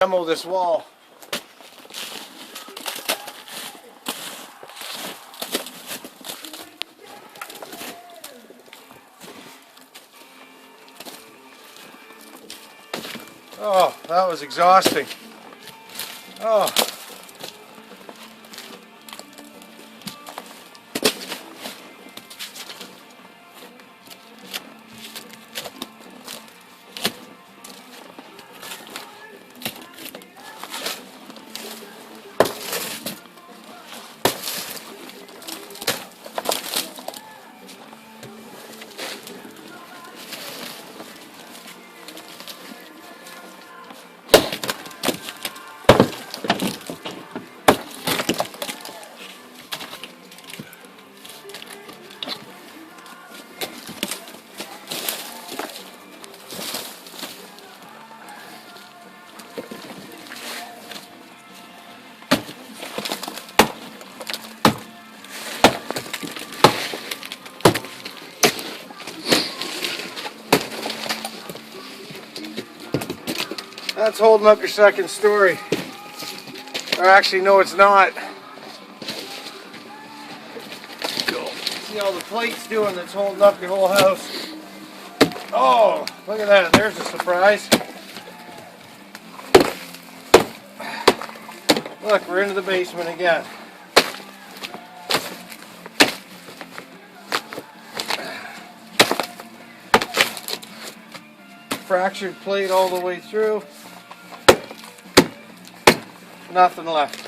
Demo this wall. Oh, that was exhausting. Oh. That's holding up your second story. Or actually, no, it's not. See all the plates doing that's holding up your whole house. Oh, look at that. There's a surprise. Look, we're into the basement again. Fractured plate all the way through. Nothing left.